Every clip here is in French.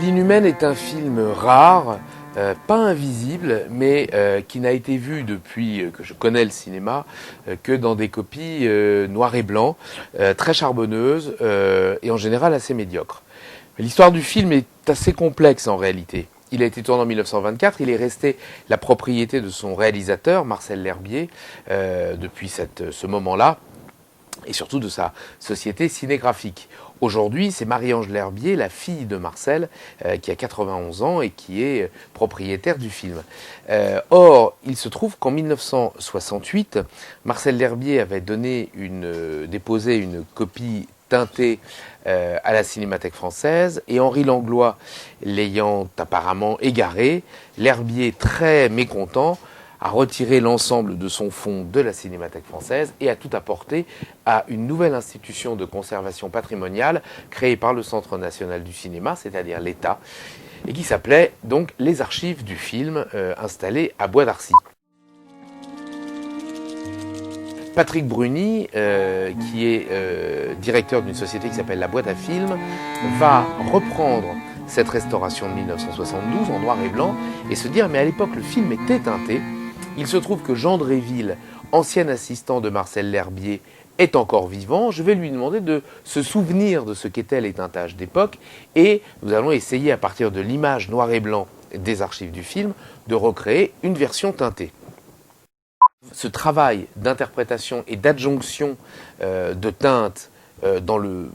L'Inhumaine est un film rare, pas invisible, mais qui n'a été vu depuis que je connais le cinéma que dans des copies noir et blanc, très charbonneuses et en général assez médiocres. L'histoire du film est assez complexe en réalité. Il a été tourné en 1924, il est resté la propriété de son réalisateur, Marcel L'Herbier, depuis ce moment-là, et surtout de sa société cinégraphique. Aujourd'hui, c'est Marie-Ange L'Herbier, la fille de Marcel, qui a 91 ans et qui est propriétaire du film. Or, il se trouve qu'en 1968, Marcel L'Herbier avait déposé une copie teintée à la Cinémathèque française, et Henri Langlois l'ayant apparemment égaré, L'Herbier, très mécontent, a retiré l'ensemble de son fonds de la Cinémathèque française et a tout apporté à une nouvelle institution de conservation patrimoniale créée par le Centre national du cinéma, c'est-à-dire l'État, et qui s'appelait donc les Archives du film, installées à Bois d'Arcy. Patrick Bruny, qui est directeur d'une société qui s'appelle La Boîte à Films, va reprendre cette restauration de 1972 en noir et blanc et se dire mais à l'époque le film était teinté. Il se trouve que Jean Dréville, ancien assistant de Marcel L'Herbier, est encore vivant. Je vais lui demander de se souvenir de ce qu'étaient les teintages d'époque et nous allons essayer à partir de l'image noir et blanc des archives du film de recréer une version teintée. Ce travail d'interprétation et d'adjonction de teintes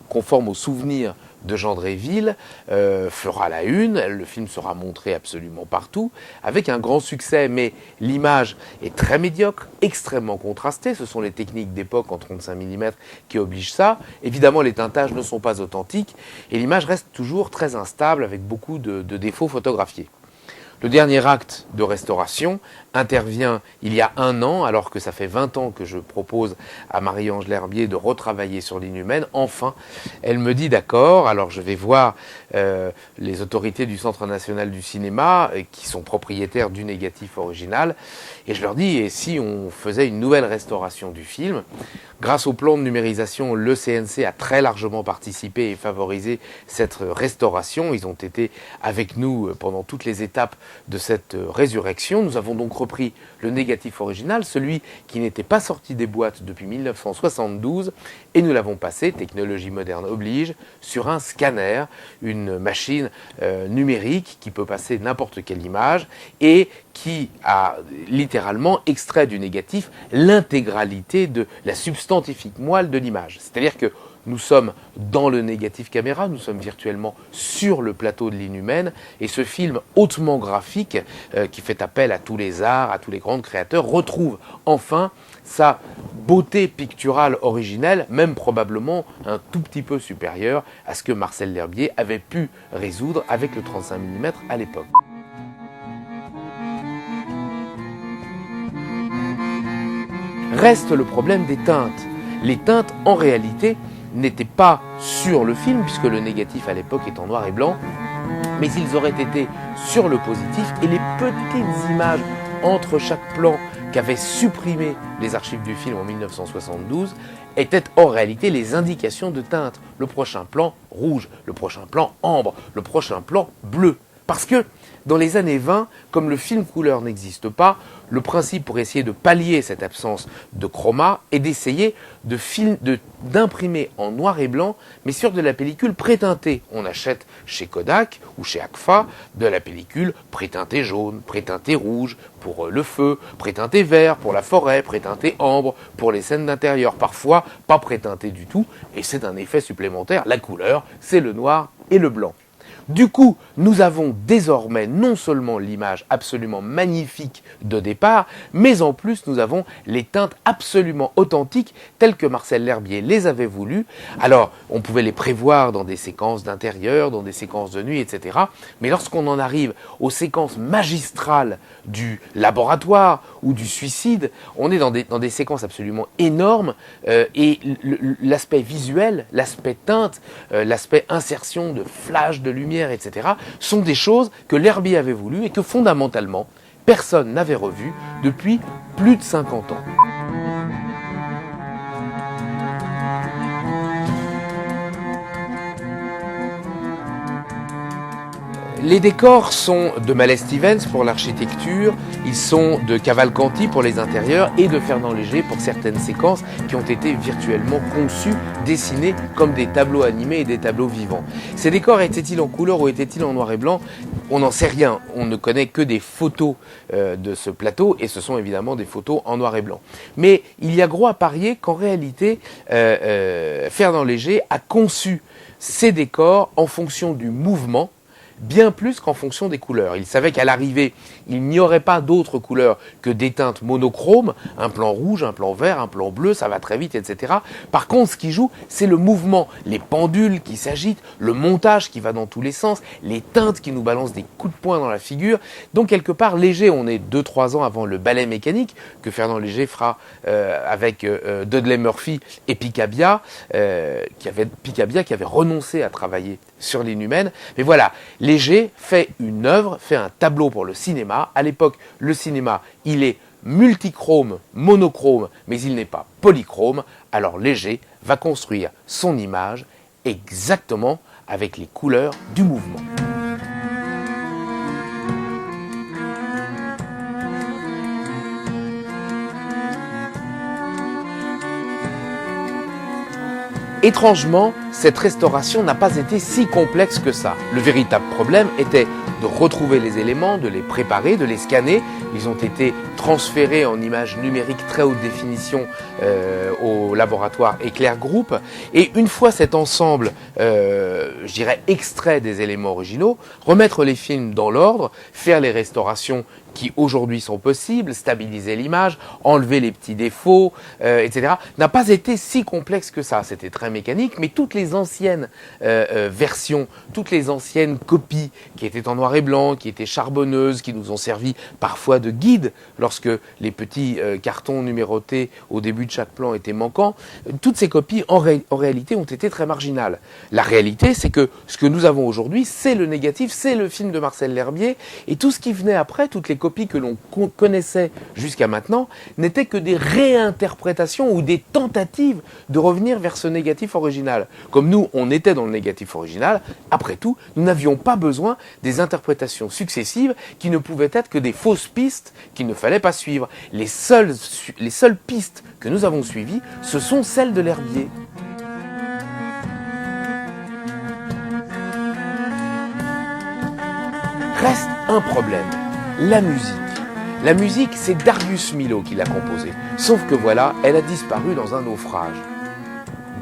conforme au souvenir de Jean Dréville fera la une, le film sera montré absolument partout, avec un grand succès, mais l'image est très médiocre, extrêmement contrastée, ce sont les techniques d'époque en 35 mm qui obligent ça, évidemment les teintages ne sont pas authentiques, et l'image reste toujours très instable avec beaucoup de défauts photographiés. Le dernier acte de restauration intervient il y a 1 an, alors que ça fait 20 ans que je propose à Marie-Ange L'Herbier de retravailler sur l'Inhumaine. Enfin, elle me dit d'accord, alors je vais voir les autorités du Centre national du cinéma, qui sont propriétaires du négatif original, et je leur dis, et si on faisait une nouvelle restauration du film? Grâce au plan de numérisation, le CNC a très largement participé et favorisé cette restauration. Ils ont été avec nous pendant toutes les étapes de cette résurrection. Nous avons donc repris le négatif original, celui qui n'était pas sorti des boîtes depuis 1972, et nous l'avons passé, technologie moderne oblige, sur un scanner, une machine numérique qui peut passer n'importe quelle image et qui a littéralement extrait du négatif l'intégralité de la substantifique moelle de l'image. C'est-à-dire que nous sommes dans le négatif caméra, nous sommes virtuellement sur le plateau de l'Inhumaine, et ce film hautement graphique, qui fait appel à tous les arts, à tous les grands créateurs, retrouve enfin sa beauté picturale originelle, même probablement un tout petit peu supérieure à ce que Marcel L'Herbier avait pu résoudre avec le 35 mm à l'époque. Reste le problème des teintes. Les teintes, en réalité, n'étaient pas sur le film, puisque le négatif à l'époque est en noir et blanc, mais ils auraient été sur le positif, et les petites images entre chaque plan qu'avaient supprimé les archives du film en 1972 étaient en réalité les indications de teinte. Le prochain plan rouge, le prochain plan ambre, le prochain plan bleu. Parce que dans les années 20, comme le film couleur n'existe pas, le principe pour essayer de pallier cette absence de chroma est d'essayer d'imprimer en noir et blanc, mais sur de la pellicule préteintée. On achète chez Kodak ou chez Agfa de la pellicule préteintée jaune, préteintée rouge pour le feu, préteintée vert pour la forêt, préteintée ambre pour les scènes d'intérieur. Parfois, pas préteintée du tout, et c'est un effet supplémentaire. La couleur, c'est le noir et le blanc. Du coup, nous avons désormais non seulement l'image absolument magnifique de départ, mais en plus nous avons les teintes absolument authentiques telles que Marcel L'Herbier les avait voulues. Alors, on pouvait les prévoir dans des séquences d'intérieur, dans des séquences de nuit, etc. Mais lorsqu'on en arrive aux séquences magistrales du laboratoire ou du suicide, on est dans des séquences absolument énormes et l'aspect visuel, l'aspect teinte, l'aspect insertion de flash de lumière, etc., sont des choses que L'Herbier avait voulu et que fondamentalement, personne n'avait revues depuis plus de 50 ans. Les décors sont de Mallet Stevens pour l'architecture, ils sont de Cavalcanti pour les intérieurs et de Fernand Léger pour certaines séquences qui ont été virtuellement conçues, dessinées comme des tableaux animés et des tableaux vivants. Ces décors étaient-ils en couleur ou étaient-ils en noir et blanc? On n'en sait rien, on ne connaît que des photos de ce plateau et ce sont évidemment des photos en noir et blanc. Mais il y a gros à parier qu'en réalité, Fernand Léger a conçu ces décors en fonction du mouvement, bien plus qu'en fonction des couleurs. Il savait qu'à l'arrivée, il n'y aurait pas d'autres couleurs que des teintes monochromes, un plan rouge, un plan vert, un plan bleu, ça va très vite, etc. Par contre, ce qui joue, c'est le mouvement, les pendules qui s'agitent, le montage qui va dans tous les sens, les teintes qui nous balancent des coups de poing dans la figure. Donc, quelque part, Léger, on est 2-3 ans avant le ballet mécanique que Fernand Léger fera avec Dudley Murphy et Picabia, qui avait renoncé à travailler sur l'Inhumaine. Mais voilà, Léger fait une œuvre, fait un tableau pour le cinéma. À l'époque, le cinéma, il est multichrome, monochrome, mais il n'est pas polychrome. Alors Léger va construire son image exactement avec les couleurs du mouvement. Étrangement, cette restauration n'a pas été si complexe que ça. Le véritable problème était de retrouver les éléments, de les préparer, de les scanner. Ils ont été transférés en images numériques très haute définition au laboratoire Eclair Group. Et une fois cet ensemble, je dirais, extrait des éléments originaux, remettre les films dans l'ordre, faire les restaurations qui aujourd'hui sont possibles, stabiliser l'image, enlever les petits défauts, etc., n'a pas été si complexe que ça. C'était très mécanique, mais toutes les anciennes versions, toutes les anciennes copies qui étaient en noir et blanc, qui étaient charbonneuses, qui nous ont servi parfois de guide lorsque les petits cartons numérotés au début de chaque plan étaient manquants, toutes ces copies en réalité ont été très marginales. La réalité, c'est que ce que nous avons aujourd'hui, c'est le négatif, c'est le film de Marcel L'Herbier, et tout ce qui venait après, toutes les copies que l'on connaissait jusqu'à maintenant, n'étaient que des réinterprétations ou des tentatives de revenir vers ce négatif original. Comme nous, on était dans le négatif original, après tout, nous n'avions pas besoin des interprétations successives qui ne pouvaient être que des fausses pistes qu'il ne fallait pas suivre. Les seules pistes que nous avons suivies, ce sont celles de L'Herbier. Reste un problème. La musique. La musique, c'est Darius Milhaud qui l'a composée. Sauf que voilà, elle a disparu dans un naufrage.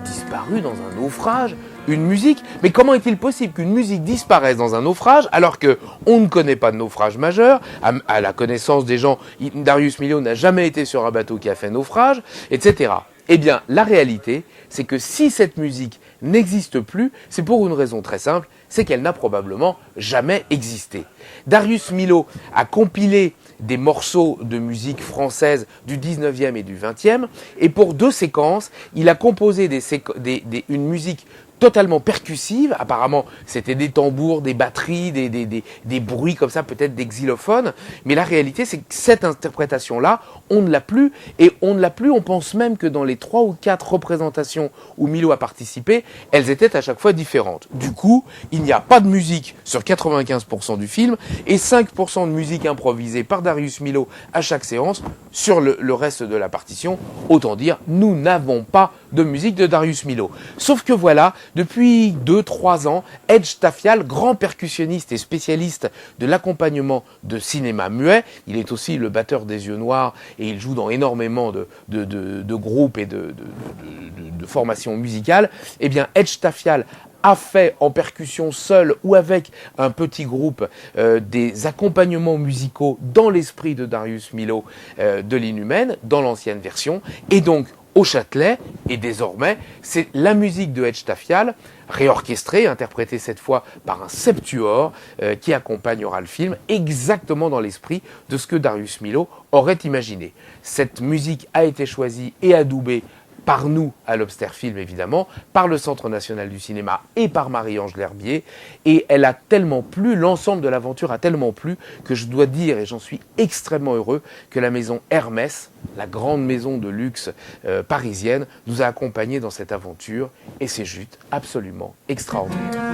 Disparu dans un naufrage? Une musique? Mais comment est-il possible qu'une musique disparaisse dans un naufrage alors qu'on ne connaît pas de naufrage majeur? À la connaissance des gens, Darius Milhaud n'a jamais été sur un bateau qui a fait naufrage, etc. Eh bien, la réalité, c'est que si cette musique n'existe plus, c'est pour une raison très simple, c'est qu'elle n'a probablement jamais existé. Darius Milhaud a compilé des morceaux de musique française du 19e et du 20e, et pour 2 séquences, il a composé une musique totalement percussive. Apparemment, c'était des tambours, des batteries, des bruits comme ça, peut-être des xylophones. Mais la réalité, c'est que cette interprétation-là, on ne l'a plus. Et on ne l'a plus, on pense même que dans les 3 ou 4 représentations où Milhaud a participé, elles étaient à chaque fois différentes. Du coup, il n'y a pas de musique sur 95% du film et 5% de musique improvisée par Darius Milhaud à chaque séance sur le reste de la partition. Autant dire, nous n'avons pas de musique de Darius Milhaud. Sauf que voilà, depuis 2-3 ans, Edge Tafial, grand percussionniste et spécialiste de l'accompagnement de cinéma muet, il est aussi le batteur des Yeux Noirs et il joue dans énormément de groupes et de formations musicales, eh bien Edge Tafial a fait en percussion seul ou avec un petit groupe des accompagnements musicaux dans l'esprit de Darius Milhaud de l'Inhumaine, dans l'ancienne version, et donc au Châtelet, et désormais, c'est la musique de Edge Tafial, réorchestrée, interprétée cette fois par un septuor qui accompagnera le film, exactement dans l'esprit de ce que Darius Milhaud aurait imaginé. Cette musique a été choisie et adoubée par nous à l'Obster Film évidemment, par le Centre National du Cinéma et par Marie-Ange L'Herbier, et elle a tellement plu, l'ensemble de l'aventure a tellement plu que je dois dire, et j'en suis extrêmement heureux, que la maison Hermès, la grande maison de luxe parisienne, nous a accompagnés dans cette aventure, et c'est juste absolument extraordinaire.